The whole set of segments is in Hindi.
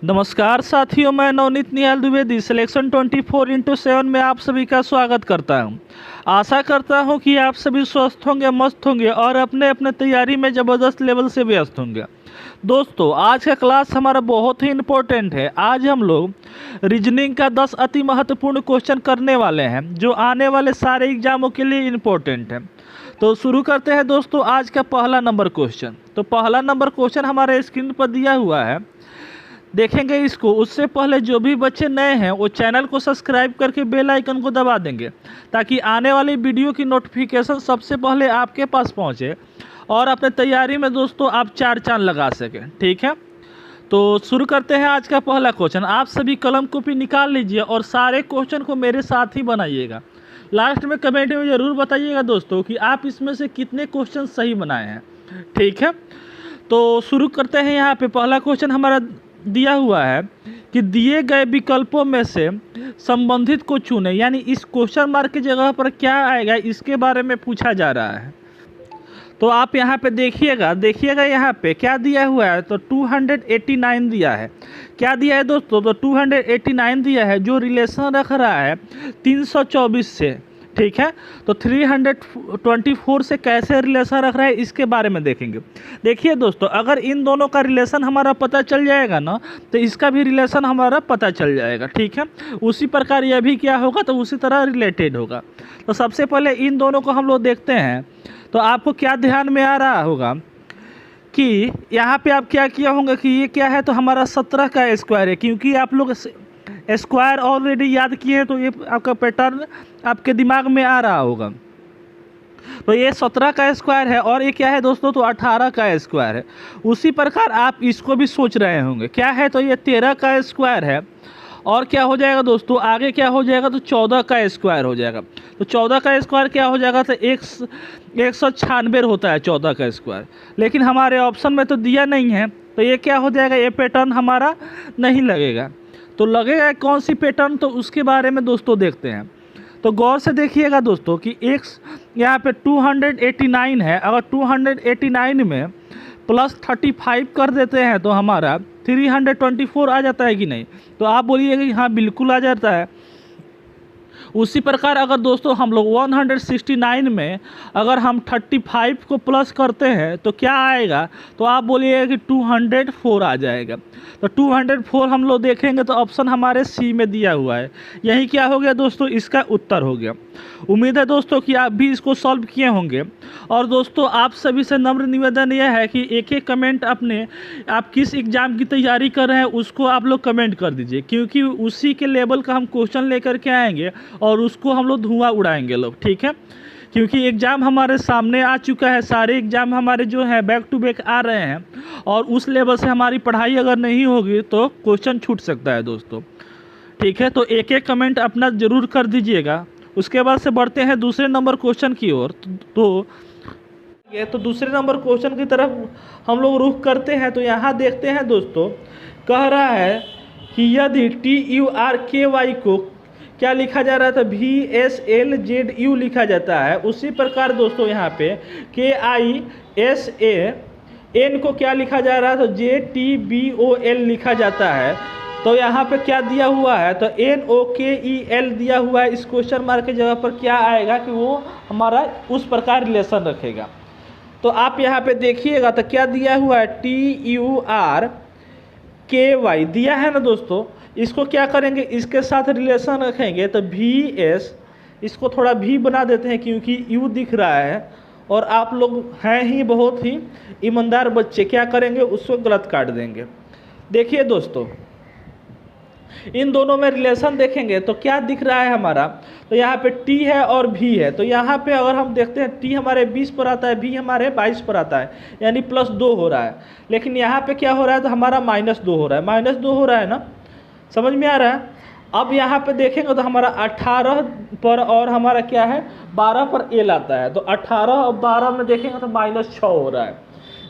नमस्कार साथियों, मैं नवनीत निहाल द्विवेदी सिलेक्शन 24x7 में आप सभी का स्वागत करता हूं। आशा करता हूं कि आप सभी स्वस्थ होंगे, मस्त होंगे और अपने अपने तैयारी में ज़बरदस्त लेवल से व्यस्त होंगे। दोस्तों, आज का क्लास हमारा बहुत ही इम्पोर्टेंट है। आज हम लोग रीजनिंग का 10 अति महत्वपूर्ण क्वेश्चन करने वाले हैं जो आने वाले सारे एग्जामों के लिए इम्पोर्टेंट है। तो शुरू करते हैं दोस्तों आज का पहला नंबर क्वेश्चन। तो पहला नंबर क्वेश्चन हमारे स्क्रीन पर दिया हुआ है, देखेंगे इसको। उससे पहले जो भी बच्चे नए हैं वो चैनल को सब्सक्राइब करके बेल आइकन को दबा देंगे ताकि आने वाली वीडियो की नोटिफिकेशन सबसे पहले आपके पास पहुंचे और अपने तैयारी में दोस्तों आप 4 चांद लगा सकें। ठीक है, तो शुरू करते हैं आज का पहला क्वेश्चन। आप सभी कलम कॉपी निकाल लीजिए और सारे क्वेश्चन को मेरे साथ ही बनाइएगा। लास्ट में कमेंट में ज़रूर बताइएगा दोस्तों कि आप इसमें से कितने क्वेश्चन सही बनाए हैं। ठीक है, तो शुरू करते हैं। यहाँ पे पहला क्वेश्चन हमारा दिया हुआ है कि दिए गए विकल्पों में से संबंधित को चुनें, यानी इस क्वेश्चन मार्क की जगह पर क्या आएगा इसके बारे में पूछा जा रहा है। तो आप यहाँ पे देखिएगा यहाँ पे क्या दिया हुआ है। तो 289 दिया है। क्या दिया है दोस्तों? तो 289 दिया है जो रिलेशन रख रहा है 324 से। ठीक है, तो 324 से कैसे रिलेशन रख रहा है इसके बारे में देखेंगे। देखिए दोस्तों, अगर इन दोनों का रिलेशन हमारा पता चल जाएगा ना तो इसका भी रिलेशन हमारा पता चल जाएगा। ठीक है, उसी प्रकार यह भी क्या होगा तो उसी तरह रिलेटेड होगा। तो सबसे पहले इन दोनों को हम लोग देखते हैं। तो आपको क्या ध्यान में आ रहा होगा कि यहाँ पे आप क्या किया होंगे कि ये क्या है तो हमारा 17 का स्क्वायर है। क्योंकि आप लोग स्क्वायर ऑलरेडी याद किए हैं तो ये आपका पैटर्न आपके दिमाग में आ रहा होगा। तो ये 17 का स्क्वायर है और ये क्या है दोस्तों तो 18 का स्क्वायर है। उसी प्रकार आप इसको भी सोच रहे होंगे क्या है तो ये 13 का स्क्वायर है और क्या हो जाएगा दोस्तों आगे क्या हो जाएगा तो 14 का स्क्वायर हो जाएगा। तो 14 का स्क्वायर क्या हो जाएगा तो 196 होता है 14 का स्क्वायर। लेकिन हमारे ऑप्शन में तो दिया नहीं है तो ये क्या हो जाएगा, ये पैटर्न हमारा नहीं लगेगा। तो लगेगा कौन सी पैटर्न, तो उसके बारे में दोस्तों देखते हैं। तो गौर से देखिएगा दोस्तों कि एक यहाँ पे 289 है। अगर 289 में प्लस 35 कर देते हैं तो हमारा 324 आ जाता है कि नहीं? तो आप बोलिएगा कि हाँ बिल्कुल आ जाता है। उसी प्रकार अगर दोस्तों हम लोग 169 में अगर हम 35 को प्लस करते हैं तो क्या आएगा? तो आप बोलिएगा कि 204 आ जाएगा। तो 204 हम लोग देखेंगे तो ऑप्शन हमारे सी में दिया हुआ है। यही क्या हो गया दोस्तों, इसका उत्तर हो गया। उम्मीद है दोस्तों कि आप भी इसको सॉल्व किए होंगे। और दोस्तों आप सभी से नम्र निवेदन यह है कि एक एक कमेंट अपने आप किस एग्ज़ाम की तैयारी कर रहे हैं उसको आप लोग कमेंट कर दीजिए, क्योंकि उसी के लेवल का हम क्वेश्चन लेकर के आएंगे और उसको हम लोग धुआं उड़ाएंगे लोग। ठीक है, क्योंकि एग्ज़ाम हमारे सामने आ चुका है। सारे एग्ज़ाम हमारे जो हैं बैक टू बैक आ रहे हैं और उस लेवल से हमारी पढ़ाई अगर नहीं होगी तो क्वेश्चन छूट सकता है दोस्तों। ठीक है, तो एक एक कमेंट अपना ज़रूर कर दीजिएगा। उसके बाद से बढ़ते हैं दूसरे नंबर क्वेश्चन की ओर। तो दूसरे नंबर क्वेश्चन की तरफ हम लोग रुख करते हैं। तो यहाँ देखते हैं दोस्तों, कह रहा है कि यदि TURKY को क्या लिखा जा रहा था, VSLZU लिखा जाता है। उसी प्रकार दोस्तों यहाँ पे KISAN को क्या लिखा जा रहा है तो JTBOL लिखा जाता है। तो यहाँ पे क्या दिया हुआ है तो NOKEL दिया हुआ है। इस क्वेश्चन मार्क की जगह पर क्या आएगा कि वो हमारा उस प्रकार रिलेशन रखेगा। तो आप यहाँ पे देखिएगा तो क्या दिया हुआ है TURKY दिया है ना दोस्तों। इसको क्या करेंगे, इसके साथ रिलेशन रखेंगे तो VS, इसको थोड़ा V बना देते हैं क्योंकि U दिख रहा है और आप लोग हैं ही बहुत ही ईमानदार बच्चे, क्या करेंगे उसको गलत काट देंगे। देखिए दोस्तों इन दोनों में रिलेशन देखेंगे तो क्या दिख रहा है हमारा, तो यहाँ पे T है और V है। तो यहाँ पे अगर हम देखते हैं T हमारे 20 पर आता है, V हमारे 22 पर आता है, यानी +2 हो रहा है। लेकिन यहाँ पे क्या हो रहा है तो हमारा -2 हो रहा है। -2 हो रहा है ना, समझ में आ रहा है? अब यहाँ पे देखेंगे तो हमारा 18 पर और हमारा क्या है 12 पर L आता है। तो 18 और 12 में देखेंगे तो -6 हो रहा है।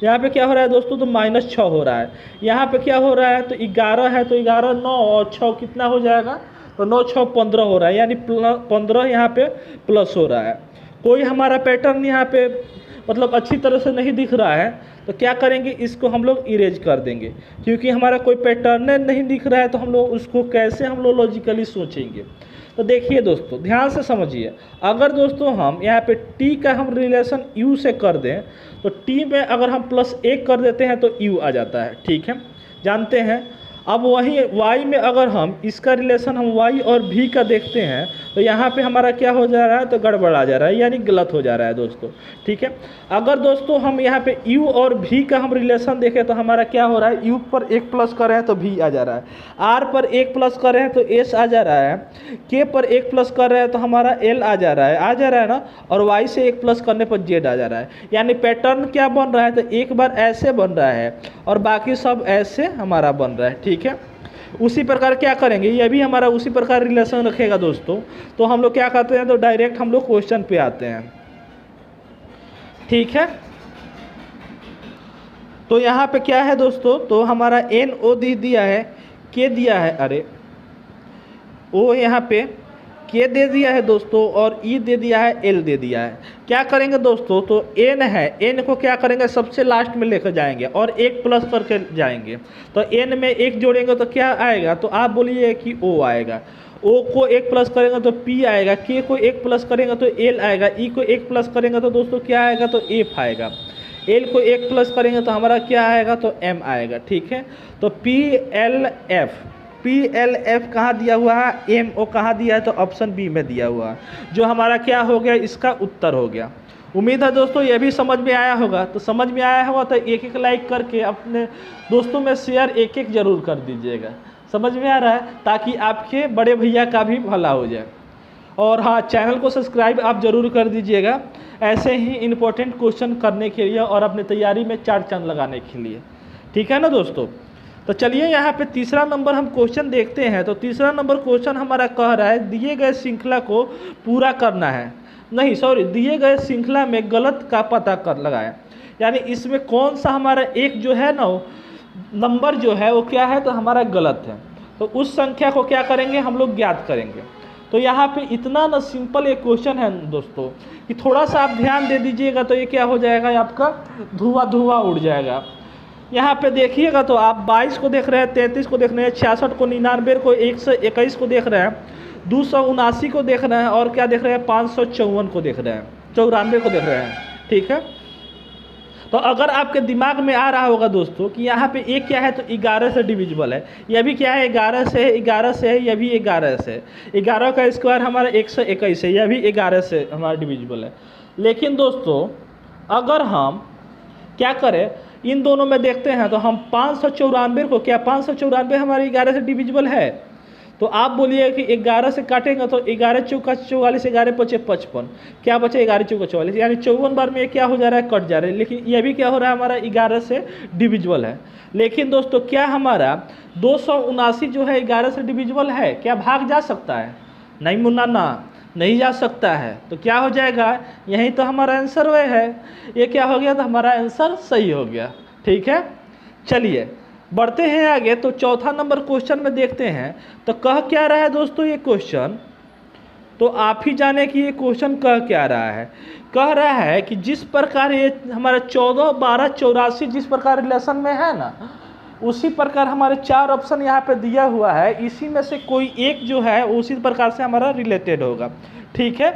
यहाँ पे क्या हो रहा है दोस्तों तो -6 हो रहा है। यहाँ पे क्या हो रहा है तो 11 है, तो 11 9 और 6 कितना हो जाएगा तो 9 6 15 हो रहा है, यानी 15 यहाँ पे प्लस हो रहा है। कोई हमारा पैटर्न यहाँ पे मतलब अच्छी तरह से नहीं दिख रहा है, तो क्या करेंगे, इसको हम लोग इरेज कर देंगे, क्योंकि हमारा कोई पैटर्न नहीं दिख रहा है, तो हम लोग उसको कैसे हम लोग लॉजिकली सोचेंगे। तो देखिए दोस्तों, ध्यान से समझिए, अगर दोस्तों हम यहाँ पे t का हम रिलेशन u से कर दें, तो t में अगर हम +1 कर देते हैं तो u आ जाता है, ठीक है, जानते हैं। अब वहीं y में अगर हम इसका रिलेशन हम y और v का देखते हैं, तो यहाँ पे हमारा क्या हो जा रहा है, तो गड़बड़ा जा रहा है, यानी गलत हो जा रहा है दोस्तों, ठीक है। अगर दोस्तों हम यहाँ पे u और v का हम रिलेशन देखें, तो हमारा क्या हो रहा है, u पर 1 प्लस कर रहे हैं तो v आ जा रहा है, r पर 1 प्लस कर रहे हैं तो s आ जा रहा है, k पर 1 प्लस कर रहे हैं तो हमारा l आ जा रहा है ना, और y से 1 प्लस करने पर z आ जा रहा है। यानी पैटर्न क्या बन रहा है, तो एक बार ऐसे बन रहा है और बाकी सब ऐसे हमारा बन रहा है, ठीक है। उसी प्रकार क्या करेंगे, ये भी हमारा उसी प्रकार रिलेशन रखेगा दोस्तों। तो हम लोग क्या करते हैं, तो डायरेक्ट हम लोग क्वेश्चन पे आते हैं, ठीक है। तो यहाँ पे क्या है दोस्तों, तो हमारा NO दिया है, K दिया है, अरे O यहाँ पे K दे दिया है दोस्तों, और E दे दिया है, L दे दिया है। क्या करेंगे दोस्तों, तो N है, N को क्या करेंगे, सबसे लास्ट में लेकर जाएंगे और 1 प्लस करके जाएंगे। तो N में 1 जोड़ेंगे तो क्या आएगा, तो आप बोलिए कि O आएगा। O को 1 प्लस करेंगे तो P आएगा, K को 1 प्लस करेंगे तो L आएगा, E को 1 प्लस करेंगे तो दोस्तों क्या आएगा, तो F आएगा। L को 1 प्लस करेंगे तो हमारा क्या आएगा, तो M आएगा, ठीक है। तो PLF कहाँ दिया हुआ है, MO कहाँ दिया है, तो ऑप्शन बी में दिया हुआ है, जो हमारा क्या हो गया, इसका उत्तर हो गया। उम्मीद है दोस्तों ये भी समझ में आया होगा। तो समझ में आया होगा तो एक लाइक करके अपने दोस्तों में शेयर एक जरूर कर दीजिएगा। समझ में आ रहा है, ताकि आपके बड़े भैया का भी भला हो जाए। और हाँ, चैनल को सब्सक्राइब आप ज़रूर कर दीजिएगा, ऐसे ही इम्पोर्टेंट क्वेश्चन करने के लिए और अपने तैयारी में 4 चांद लगाने के लिए, ठीक है ना दोस्तों। तो चलिए यहाँ पे तीसरा नंबर हम क्वेश्चन देखते हैं। तो तीसरा नंबर क्वेश्चन हमारा कह रहा है, दिए गए श्रृंखला को पूरा करना है, नहीं सॉरी, दिए गए श्रृंखला में गलत का पता कर लगाएं। यानी इसमें कौन सा हमारा एक जो है ना नंबर जो है वो क्या है, तो हमारा गलत है। तो उस संख्या को क्या करेंगे, हम लोग ज्ञात करेंगे। तो यहाँ पे इतना ना सिंपल एक क्वेश्चन है दोस्तों कि थोड़ा सा आप ध्यान दे दीजिएगा तो ये क्या हो जाएगा, आपका धुआं उड़ जाएगा। यहाँ पे देखिएगा तो आप 22 को देख रहे हैं, 33 को देख रहे हैं, 66 को, 99 को, 121 को देख रहे हैं, 279 को देख रहे हैं, और क्या देख रहे हैं, 554 को देख रहे हैं, 94 को देख रहे हैं, ठीक है। तो अगर आपके दिमाग में आ रहा होगा दोस्तों कि यहाँ पे एक क्या है, तो 11 से डिविजिबल है, यह भी क्या है, 11 से है, 11 से है, यह भी 11 से, 11 का स्क्वायर हमारा 121 है, यह भी 11 से हमारा डिविजिबल है। लेकिन दोस्तों अगर हम क्या करें, इन दोनों में देखते हैं, तो हम 594 को, क्या 594 हमारे 11 से डिविजिबल है, तो आप बोलिए कि 11 से काटेंगे तो 11 चौका 44, 11 पचे 55, क्या बचे 11 चौका 44, यानी 54 बार में क्या हो जा रहा है, कट जा रहा है। लेकिन यह भी क्या हो रहा है, हमारा 11 से डिविजिबल है। लेकिन दोस्तों क्या हमारा 279 जो है 11 से डिविजिबल है, क्या भाग जा सकता है, नहीं मुन्ना ना, नहीं जा सकता है। तो क्या हो जाएगा, यही तो हमारा आंसर वह है, ये क्या हो गया, तो हमारा आंसर सही हो गया, ठीक है। चलिए बढ़ते हैं आगे। तो चौथा नंबर क्वेश्चन में देखते हैं, तो कह क्या रहा है दोस्तों ये क्वेश्चन, तो आप ही जाने कि ये क्वेश्चन कह क्या रहा है। कह रहा है कि जिस प्रकार ये हमारा 14, 12, 84 जिस प्रकार रिलेशन में है ना, उसी प्रकार हमारे 4 ऑप्शन यहाँ पे दिया हुआ है, इसी में से कोई एक जो है उसी प्रकार से हमारा रिलेटेड होगा, ठीक है।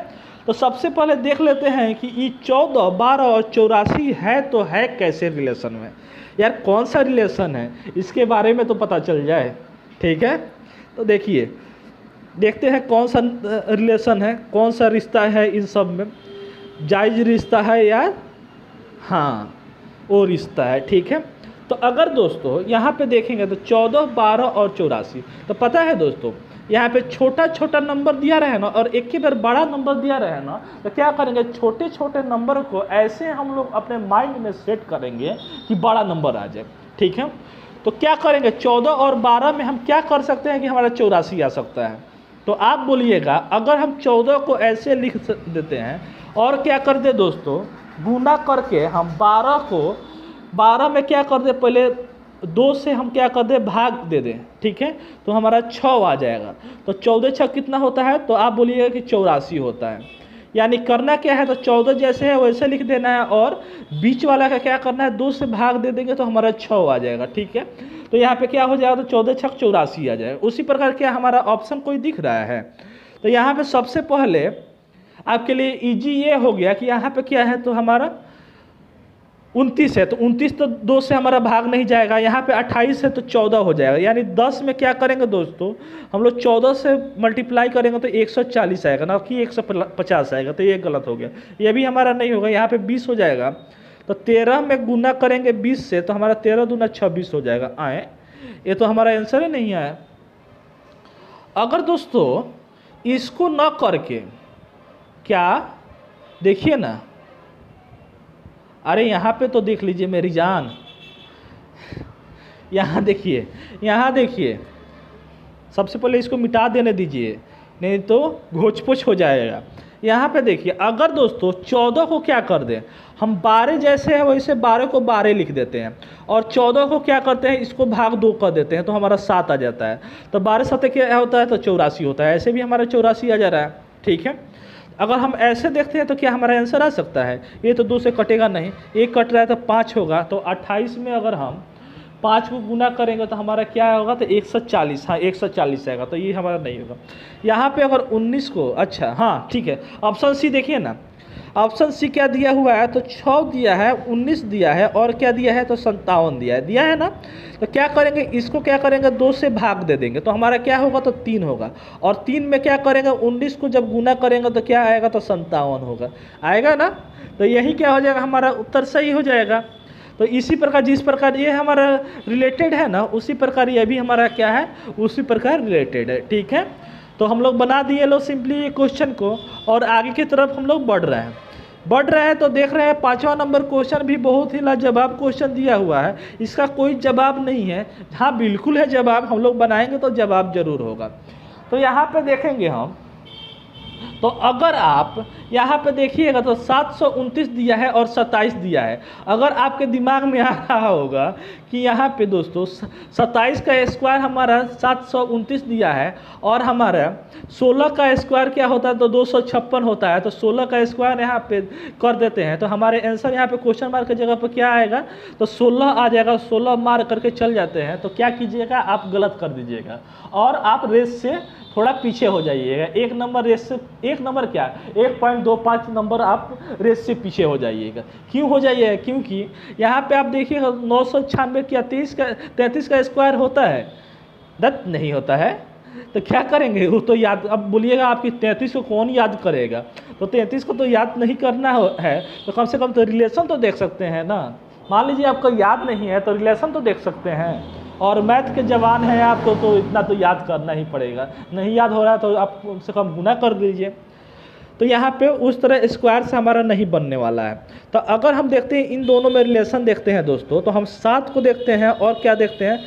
तो सबसे पहले देख लेते हैं कि ये 14, 12 और 84 है तो है कैसे रिलेशन में, यार कौन सा रिलेशन है, इसके बारे में तो पता चल जाए, ठीक है। तो देखिए, देखते हैं कौन सा रिलेशन है, कौन सा रिश्ता है इन सब में, जायज़ रिश्ता है या हाँ वो रिश्ता है, ठीक है। तो अगर दोस्तों यहाँ पे देखेंगे तो 14, 12 और 84, तो पता है दोस्तों यहाँ पे छोटा छोटा नंबर दिया रहे ना और एक ही बार बड़ा नंबर दिया रहे ना, तो क्या करेंगे, छोटे छोटे नंबर को ऐसे हम लोग अपने माइंड में सेट करेंगे कि बड़ा नंबर आ जाए, ठीक है। तो क्या करेंगे, 14 और 12 में हम क्या कर सकते हैं कि हमारा 84 आ सकता है। तो आप बोलिएगा, अगर हम 14 को ऐसे लिख देते हैं और क्या कर दे दोस्तों, गुना करके हम 12 को 12 में क्या कर दे, पहले 2 से हम क्या कर दे, भाग दे दें, ठीक है। तो हमारा 6 आ जाएगा। तो 14 6 कितना होता है, तो आप बोलिएगा कि 84 होता है। यानी करना क्या है, तो 14 जैसे है वैसे लिख देना है, और बीच वाला का क्या करना है, 2 से भाग दे देंगे तो हमारा 6 आ जाएगा। ठीक है, तो यहाँ पे क्या हो जाएगा, तो 14 छक 84 आ जाएगा। उसी प्रकार क्या हमारा ऑप्शन कोई दिख रहा है, तो यहाँ पे सबसे पहले आपके लिए इजी ये हो गया कि यहाँ पे क्या है, तो हमारा 29 है, तो 29 तो 2 से हमारा भाग नहीं जाएगा। यहाँ पे 28 है तो 14 हो जाएगा। यानी 10 में क्या करेंगे दोस्तों, हम लोग 14 से मल्टीप्लाई करेंगे तो 140 आएगा, ना कि 150 आएगा, तो ये गलत हो गया, ये भी हमारा नहीं होगा। यहाँ पे 20 हो जाएगा, तो 13 में गुना करेंगे 20 से, तो हमारा 13 दूना 26 हो जाएगा। आए, ये तो हमारा आंसर ही नहीं आया। अगर दोस्तों इसको न करके क्या, देखिए ना, अरे यहाँ पे तो देख लीजिए मेरी जान, यहाँ देखिए, यहाँ देखिए, सबसे पहले इसको मिटा देने दीजिए, नहीं तो घोच-पोच हो जाएगा। यहाँ पे देखिए, अगर दोस्तों 14 को क्या कर दें, हम 12 जैसे है वैसे 12 को 12 लिख देते हैं, और 14 को क्या करते हैं, इसको भाग 2 कर देते हैं, तो हमारा 7 आ जाता है। तो 12 7 क्या होता है, तो 84 होता है। ऐसे भी हमारा 84 आ जा रहा है। ठीक है, अगर हम ऐसे देखते हैं तो क्या हमारा आंसर आ सकता है, ये तो 2 से कटेगा नहीं, 1 कट रहा है तो 5 होगा। तो 28 में अगर हम 5 को गुना करेंगे तो हमारा क्या होगा, तो 140, हाँ 140 आएगा, तो ये हमारा नहीं होगा। यहाँ पे अगर 19 को, अच्छा हाँ ठीक है, ऑप्शन सी देखिए ना, ऑप्शन सी क्या दिया हुआ है, तो 6 दिया है, 19 दिया है, और क्या दिया है, तो 57 दिया है ना। तो क्या करेंगे, इसको क्या करेंगे, 2 से भाग दे देंगे, तो हमारा क्या होगा, तो 3 होगा, और 3 में क्या करेंगे, 19 को जब गुना करेंगे तो क्या आएगा, तो 57 होगा, आएगा ना। तो यही क्या हो जाएगा, हमारा उत्तर सही हो जाएगा। तो इसी प्रकार, जिस प्रकार ये हमारा रिलेटेड है ना, उसी प्रकार ये भी हमारा क्या है, उसी प्रकार रिलेटेड है। ठीक है, तो हम लोग बना दिए लो सिंपली ये क्वेश्चन को, और आगे की तरफ हम लोग बढ़ रहे हैं। तो देख रहे हैं 5वां नंबर क्वेश्चन भी बहुत ही लाजवाब क्वेश्चन दिया हुआ है, इसका कोई जवाब नहीं है। हाँ बिल्कुल है जवाब, हम लोग बनाएंगे तो जवाब जरूर होगा। तो यहाँ पे देखेंगे हम, तो अगर आप यहाँ पे देखिएगा तो 729 दिया है और 27 दिया है। अगर आपके दिमाग में आ रहा होगा कि यहाँ पे दोस्तों 27 का स्क्वायर हमारा 729 दिया है, और हमारा 16 का स्क्वायर क्या होता है, तो 256 होता है, तो 16 का स्क्वायर यहाँ पे कर देते हैं, तो हमारे आंसर यहाँ पे क्वेश्चन मार्क की जगह पर क्या आएगा, तो 16 आ जाएगा। 16 मार्क करके चल जाते हैं, तो क्या कीजिएगा, आप गलत कर दीजिएगा, और आप रेस से थोड़ा पीछे हो जाइएगा। 1 नंबर रेस से, 1 नंबर क्या, 1.25 नंबर आप रेस से पीछे हो जाइएगा। क्यों हो जाइएगा, क्योंकि यहाँ पे आप देखिएगा 996 क्या 33 का स्क्वायर होता है, दत्त नहीं होता है। तो क्या करेंगे, वो तो याद, अब बोलिएगा आपकी 33 को कौन याद करेगा, तो 33 को तो याद नहीं करना है, तो कम से कम तो रिलेशन तो देख सकते हैं ना। मान लीजिए आपको याद नहीं है तो रिलेशन तो देख सकते हैं, और मैथ के जवान हैं आपको, तो इतना तो याद करना ही पड़ेगा। नहीं याद हो रहा है तो आप कम से कम गुना कर दीजिए। तो यहाँ पे उस तरह स्क्वायर से हमारा नहीं बनने वाला है। तो अगर हम देखते हैं इन दोनों में रिलेशन देखते हैं दोस्तों, तो हम 7 को देखते हैं, और क्या देखते हैं,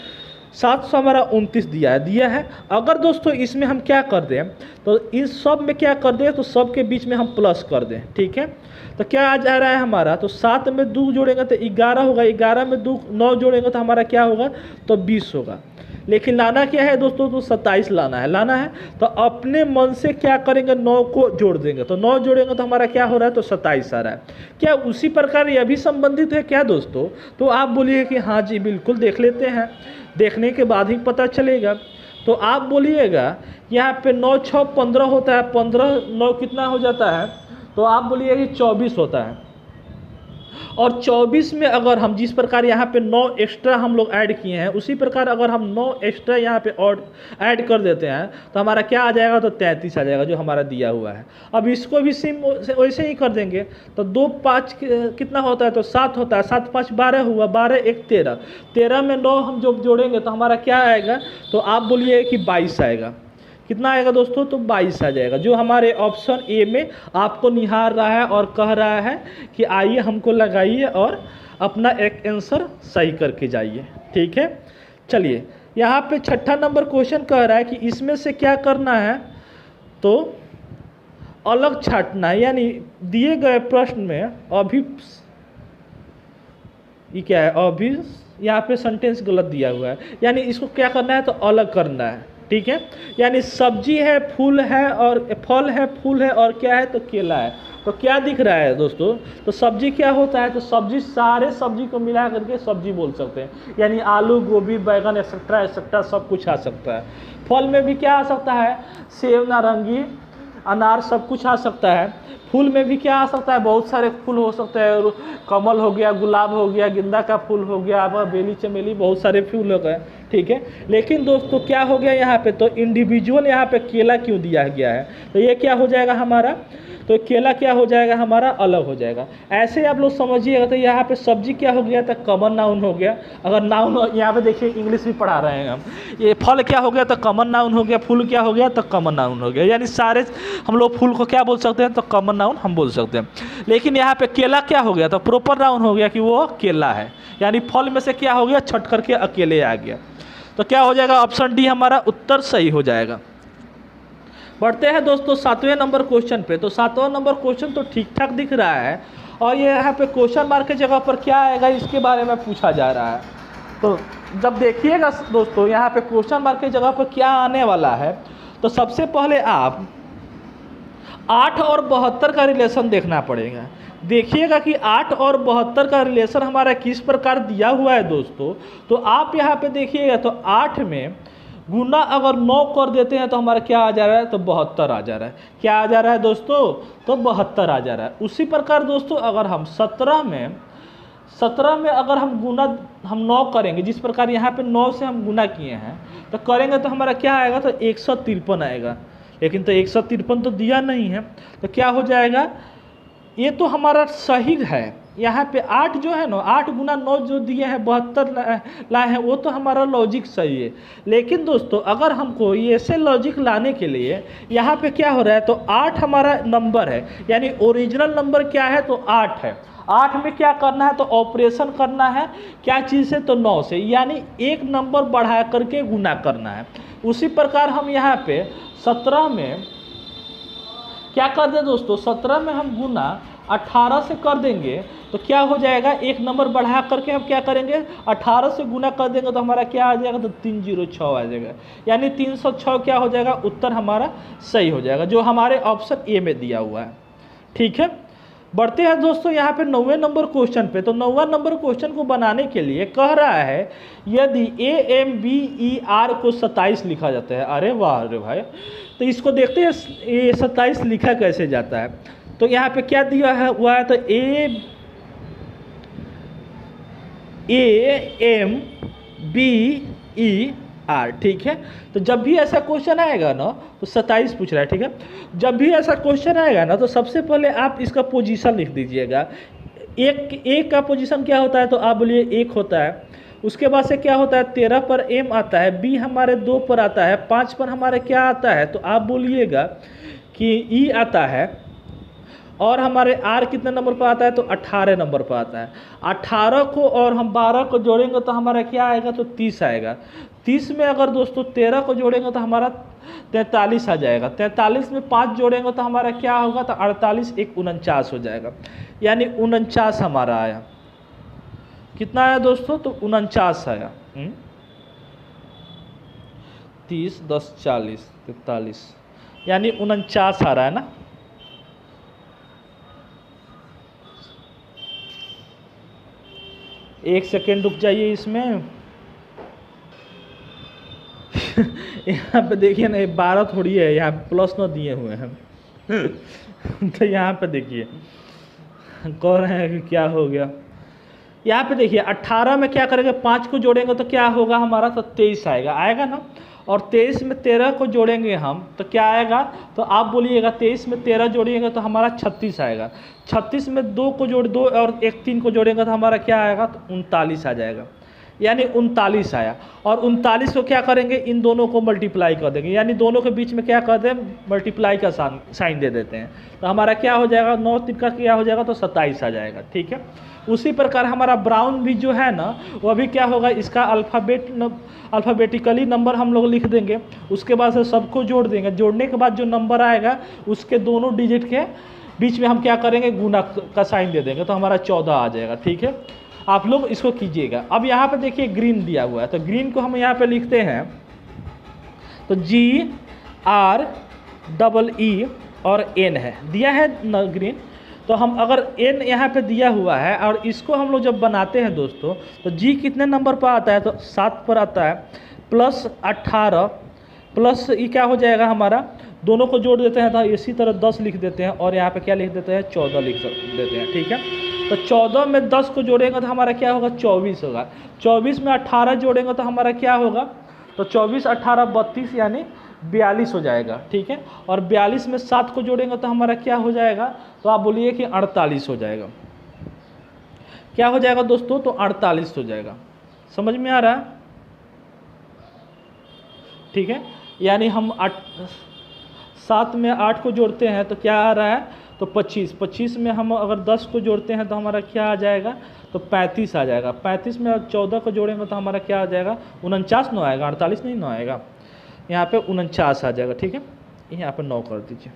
700 हमारा 29 दिया है। अगर दोस्तों इसमें हम क्या कर दें, तो इस सब में क्या कर दें, तो सब के बीच में हम प्लस कर दें। ठीक है, तो क्या आ जा रहा है हमारा, तो 7 में 2 जोड़ेंगे तो 11 होगा, 11 में 9 जोड़ेंगे तो हमारा क्या होगा, तो 20 होगा। लेकिन लाना क्या है दोस्तों, तो 27 लाना है। तो अपने मन से क्या करेंगे, 9 को जोड़ देंगे, तो 9 जोड़ेंगे तो हमारा क्या हो रहा है, तो 27 आ रहा है। क्या उसी प्रकार यह भी संबंधित है क्या दोस्तों, तो आप बोलिए कि हाँ जी बिल्कुल देख लेते हैं, देखने के बाद ही पता चलेगा। तो आप बोलिएगा यहाँ पे 9 6 15 होता है, 15 9 कितना हो जाता है, तो आप बोलिए कि 24 होता है। और 24 में अगर हम जिस प्रकार यहाँ पे 9 एक्स्ट्रा हम लोग ऐड किए हैं, उसी प्रकार अगर हम 9 एक्स्ट्रा यहाँ पे और ऐड कर देते हैं तो हमारा क्या आ जाएगा, तो 33 आ जाएगा जो हमारा दिया हुआ है। अब इसको भी सेम वैसे ही कर देंगे, तो 2 5 कितना होता है, तो 7 होता है, 7 5 12 हुआ, 12 1 13, 13 में 9 हम जो जोड़ेंगे तो हमारा क्या आएगा, तो आप बोलिए कि 22 आएगा। कितना आएगा दोस्तों, तो 22 आ जाएगा, जो हमारे ऑप्शन ए में आपको निहार रहा है और कह रहा है कि आइए हमको लगाइए और अपना एक आंसर सही करके जाइए। ठीक है, चलिए यहाँ पे 6ठा नंबर क्वेश्चन कह रहा है कि इसमें से क्या करना है, तो अलग छांटना है। यानी दिए गए प्रश्न में अभी, ये क्या है, अभी यहाँ पे सेंटेंस गलत दिया हुआ है, यानी इसको क्या करना है, तो अलग करना है। ठीक है। यानी सब्जी है, फूल है, और फल है, फूल है, और क्या है तो केला है। तो क्या दिख रहा है दोस्तों, तो सब्जी क्या होता है, तो सब्जी सारे सब्जी को मिला करके सब्जी बोल सकते हैं, यानी आलू, गोभी, बैगन एक्सेट्रा एक्सेट्रा सब कुछ आ सकता है। फल में भी क्या आ सकता है, सेब, नारंगी, अनार सब कुछ आ सकता है। फूल में भी क्या आ सकता है, बहुत सारे फूल हो सकते हैं, कमल हो गया, गुलाब हो गया, गेंदा का फूल हो गया, बेली चमेली, बहुत सारे फूल हो गए, ठीक है। लेकिन दोस्तों क्या हो गया यहाँ पे, तो इंडिविजुअल यहाँ पे केला क्यों दिया गया है, तो ये क्या हो जाएगा हमारा, तो केला क्या हो जाएगा हमारा, अलग हो जाएगा। ऐसे आप लोग समझिएगा। तो यहाँ पे सब्जी क्या हो गया, तो कॉमन नाउन हो गया। अगर नाउन यहाँ पे देखिए इंग्लिश भी पढ़ा रहे हैं हम, ये फल क्या हो गया तो कॉमन नाउन हो गया, फूल क्या हो गया तो कॉमन नाउन हो गया, यानी सारे हम लोग फूल को क्या बोल सकते हैं, तो कॉमन नाउन हम बोल सकते हैं। लेकिन यहाँ पे केला क्या हो गया, तो प्रॉपर नाउन हो गया कि वो केला है, यानी फल में से क्या हो गया, छट करके अकेले आ गया। तो क्या हो जाएगा, ऑप्शन डी हमारा उत्तर सही हो जाएगा। बढ़ते हैं दोस्तों 7वें नंबर क्वेश्चन पे। तो 7वां नंबर क्वेश्चन तो ठीक ठाक दिख रहा है, और ये यहाँ पे क्वेश्चन मार्क की जगह पर क्या आएगा इसके बारे में पूछा जा रहा है। तो जब देखिएगा दोस्तों यहाँ पे क्वेश्चन मार्क की जगह पर क्या आने वाला है, तो सबसे पहले आप 8 और 72 का रिलेशन देखना पड़ेगा। देखिएगा कि 8 और 72 का रिलेशन हमारा किस प्रकार दिया हुआ है दोस्तों। तो आप यहाँ पे देखिएगा, तो 8 में गुना अगर 9 कर देते हैं तो हमारा क्या आ जा रहा है, तो 72 आ जा रहा है। क्या आ जा रहा है दोस्तों, तो 72 आ जा रहा है। उसी प्रकार दोस्तों अगर हम 17 में अगर हम गुना हम 9 करेंगे, जिस प्रकार यहाँ पे 9 से हम गुना किए हैं, तो करेंगे तो हमारा क्या आएगा, तो 153 आएगा। लेकिन तो 153 तो दिया नहीं है, तो क्या हो जाएगा, ये तो हमारा सही है। यहाँ पे 8 जो है ना, 8 गुना 9 जो दिए हैं 72 लाए हैं, वो तो हमारा लॉजिक सही है। लेकिन दोस्तों अगर हमको ये ऐसे लॉजिक लाने के लिए यहाँ पे क्या हो रहा है, तो 8 हमारा नंबर है, यानी ओरिजिनल नंबर क्या है, तो 8 है। 8 में क्या करना है, तो ऑपरेशन करना है, क्या चीज़ से, तो 9 से, यानी एक नंबर बढ़ा करके गुना करना है। उसी प्रकार हम यहाँ पे 17 में क्या कर दें दोस्तों, 17 में हम गुना 18 से कर देंगे, तो क्या हो जाएगा, एक नंबर बढ़ा करके हम क्या करेंगे, 18 से गुना कर देंगे, तो हमारा क्या आ जाएगा, तो 306 आ जाएगा, यानी 306 क्या हो जाएगा, उत्तर हमारा सही हो जाएगा, जो हमारे ऑप्शन ए में दिया हुआ है। ठीक है, बढ़ते हैं दोस्तों यहाँ पे 9वें नंबर क्वेश्चन पे। तो 9वां नंबर क्वेश्चन को बनाने के लिए कह रहा है, यदि AMBER को 27 लिखा जाता है। अरे वाह, अरे भाई, तो इसको देखते हैं ये 27 लिखा कैसे जाता है। तो यहाँ पे क्या दिया है हुआ है, तो AMBER, ठीक है। तो जब भी ऐसा क्वेश्चन आएगा ना, तो 27 पूछ रहा है, ठीक है। जब भी ऐसा क्वेश्चन आएगा ना, तो सबसे पहले आप इसका पोजीशन लिख दीजिएगा। एक का पोजीशन क्या होता है, तो आप बोलिए 1 होता है। उसके बाद से क्या होता है, 13 पर M आता है, B हमारे 2 पर आता है, 5 पर हमारे क्या आता है, तो आप बोलिएगा कि E आता है, और हमारे R कितने नंबर पर आता है, तो 18 नंबर पर आता है। 18 को और हम 12 को जोड़ेंगे तो हमारा क्या आएगा, तो 30 आएगा। 30 में अगर दोस्तों 13 को जोड़ेंगे तो हमारा 43 आ जाएगा। 43 में 5 जोड़ेंगे तो हमारा क्या होगा, तो 48 1 49 हो जाएगा, यानी 49 हमारा आया। कितना आया दोस्तों, तो 49 आया। 30 10 40 43, यानी 49 आ रहा है ना। एक सेकेंड रुक जाइए इसमें। यहाँ पे देखिए ना, 12 थोड़ी है, यहाँ प्लस 9 दिए हुए हैं। तो यहाँ पे देखिए कह रहे हैं कि क्या हो गया। यहाँ पे देखिए 18 में क्या करेंगे, 5 को जोड़ेंगे तो क्या होगा हमारा, तो 23 आएगा ना। और 23 में 13 को जोड़ेंगे हम तो क्या आएगा, तो आप बोलिएगा 23 में 13 जोड़िएगा तो हमारा 36 आएगा। 36 में 2 को जोड़ 2 और 1 3 को जोड़ेंगे तो हमारा क्या आएगा, तो 39 आ जाएगा, यानी 39 आया। और 39 को क्या करेंगे, इन दोनों को मल्टीप्लाई कर देंगे, यानी दोनों के बीच में क्या कर दें, मल्टीप्लाई का साइन दे देते हैं। तो हमारा क्या हो जाएगा, 9 3 का क्या हो जाएगा, तो 27 आ जाएगा। ठीक है, उसी प्रकार हमारा ब्राउन भी जो है ना, वह भी क्या होगा, इसका अल्फ़ाबेटिकली नंबर हम लोग लिख देंगे। उसके बाद से सबको जोड़ देंगे, जोड़ने के बाद जो नंबर आएगा उसके दोनों डिजिट के बीच में हम क्या करेंगे, गुना का साइन दे देंगे, तो हमारा 14 आ जाएगा। ठीक है, आप लोग इसको कीजिएगा। अब यहाँ पे देखिए ग्रीन दिया हुआ है, तो ग्रीन को हम यहाँ पे लिखते हैं, तो GREE और N है, दिया है न ग्रीन। तो हम अगर N यहाँ पे दिया हुआ है और इसको हम लोग जब बनाते हैं दोस्तों, तो G कितने नंबर पर आता है, तो 7 पर आता है, प्लस 18 प्लस ये क्या हो जाएगा हमारा, दोनों को जोड़ देते हैं तो इसी तरह 10 लिख देते हैं और यहाँ पे क्या लिख देते हैं, 14 लिख देते हैं। ठीक है, तो 14 में 10 को जोड़ेंगे तो हमारा क्या होगा, 24 होगा। 24 में 18 जोड़ेंगे तो हमारा क्या होगा, तो 24 18 32 यानी 42 हो जाएगा। ठीक है, और 42 में 7 को जोड़ेंगे तो हमारा क्या हो जाएगा, तो आप बोलिए कि 48 हो जाएगा। क्या हो जाएगा दोस्तों, तो 48 हो जाएगा। समझ में आ रहा है? ठीक है, यानी हम 7 में 8 को जोड़ते हैं तो क्या आ रहा है, तो 25। 25 में हम अगर 10 को जोड़ते हैं तो हमारा क्या आ जाएगा, तो 35 आ जाएगा। 35 में 14 को जोड़ेंगे तो हमारा क्या आ जाएगा, 49 9 आएगा, 48 नहीं 9 आएगा, यहाँ पे 49 आ जाएगा। ठीक है, यहाँ पे 9 कर दीजिए।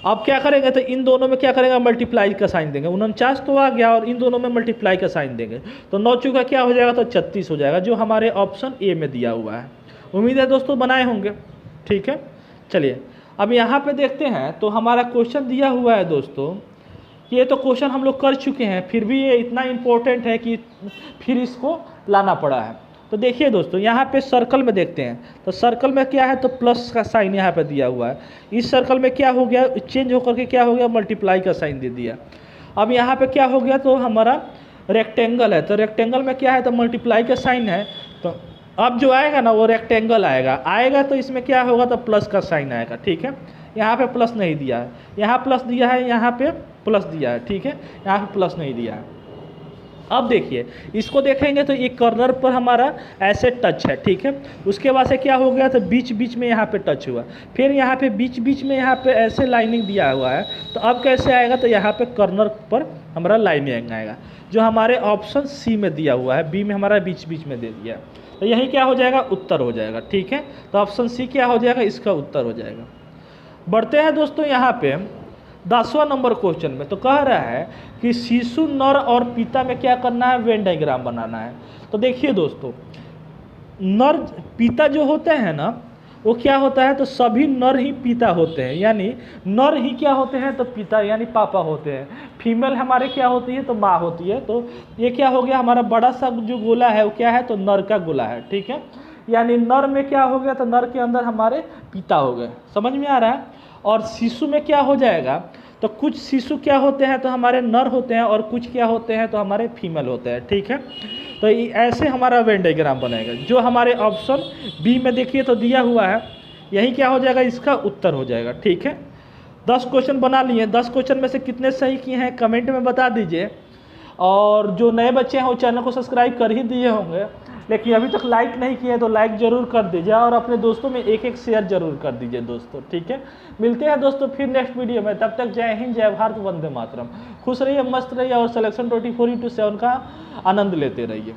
अब क्या करेंगे, तो इन दोनों में क्या करेंगे, मल्टीप्लाई का साइन देंगे। 49 तो आ गया और इन दोनों में मल्टीप्लाई का साइन देंगे तो 9 चौका क्या हो जाएगा, तो 36 हो जाएगा, जो हमारे ऑप्शन ए में दिया हुआ है। उम्मीद है दोस्तों बनाए होंगे। ठीक है, चलिए अब यहाँ पे देखते हैं। तो हमारा क्वेश्चन दिया हुआ है दोस्तों, ये तो क्वेश्चन हम लोग कर चुके हैं, फिर भी ये इतना इम्पोर्टेंट है कि फिर इसको लाना पड़ा है। तो देखिए दोस्तों, यहाँ पे सर्कल में देखते हैं, तो सर्कल में क्या है, तो प्लस का साइन यहाँ पे दिया हुआ है। इस सर्कल में क्या हो गया, चेंज होकर के क्या हो गया, मल्टीप्लाई का साइन दे दिया। अब यहाँ पे क्या हो गया, तो हमारा रेक्टेंगल है, तो रेक्टेंगल में क्या है, तो मल्टीप्लाई का साइन है। तो अब जो आएगा ना वो रेक्टेंगल आएगा तो इसमें क्या होगा, तो प्लस का साइन आएगा। ठीक है, यहाँ पे प्लस नहीं दिया है, यहाँ प्लस दिया है, यहाँ पे प्लस दिया है। ठीक है, यहाँ पे प्लस नहीं दिया है। अब देखिए इसको देखेंगे तो एक कॉर्नर पर हमारा ऐसे टच है। ठीक है, उसके बाद से क्या हो गया, तो बीच बीच में यहाँ पे टच हुआ, फिर यहाँ पे बीच बीच में यहाँ पे ऐसे लाइनिंग दिया हुआ है। तो अब कैसे आएगा, तो यहाँ पे कॉर्नर पर हमारा लाइनिंग आएगा, जो हमारे ऑप्शन सी में दिया हुआ है, बी में हमारा बीच बीच में दे दिया है। तो यही क्या हो जाएगा, उत्तर हो जाएगा। ठीक है, तो ऑप्शन सी क्या हो जाएगा, इसका उत्तर हो जाएगा। बढ़ते हैं दोस्तों यहाँ पे 10वां नंबर क्वेश्चन में। तो कह रहा है कि शिशु नर और पिता में क्या करना है, वेन डायग्राम बनाना है। तो देखिए दोस्तों, नर पिता जो होते हैं ना, वो क्या होता है, तो सभी नर ही पिता होते हैं, यानी नर ही क्या होते हैं, तो पिता यानी पापा होते हैं। फीमेल हमारे क्या होती है, तो माँ होती है। तो ये क्या हो गया, हमारा बड़ा सा जो गोला है वो क्या है, तो नर का गोला है। ठीक है, यानी नर में क्या हो गया, तो नर के अंदर हमारे पिता हो गए। समझ में आ रहा है? और शिशु में क्या हो जाएगा, तो कुछ शिशु क्या होते हैं, तो हमारे नर होते हैं, और कुछ क्या होते हैं, तो हमारे फीमेल होते हैं। ठीक है, तो ऐसे हमारा वेन डायग्राम बनेगा, जो हमारे ऑप्शन बी में देखिए तो दिया हुआ है, यही क्या हो जाएगा, इसका उत्तर हो जाएगा। ठीक है, 10 क्वेश्चन बना लिए। 10 क्वेश्चन में से कितने सही किए हैं कमेंट में बता दीजिए। और जो नए बच्चे हैं वो चैनल को सब्सक्राइब कर ही दिए होंगे, लेकिन अभी तक लाइक नहीं किए तो लाइक ज़रूर कर दीजिए और अपने दोस्तों में एक शेयर जरूर कर दीजिए दोस्तों। ठीक है, मिलते हैं दोस्तों फिर नेक्स्ट वीडियो में। तब तक जय हिंद, जय भारत, वंदे मातरम। खुश रहिए, मस्त रहिए और सिलेक्शन 24x7 का आनंद लेते रहिए।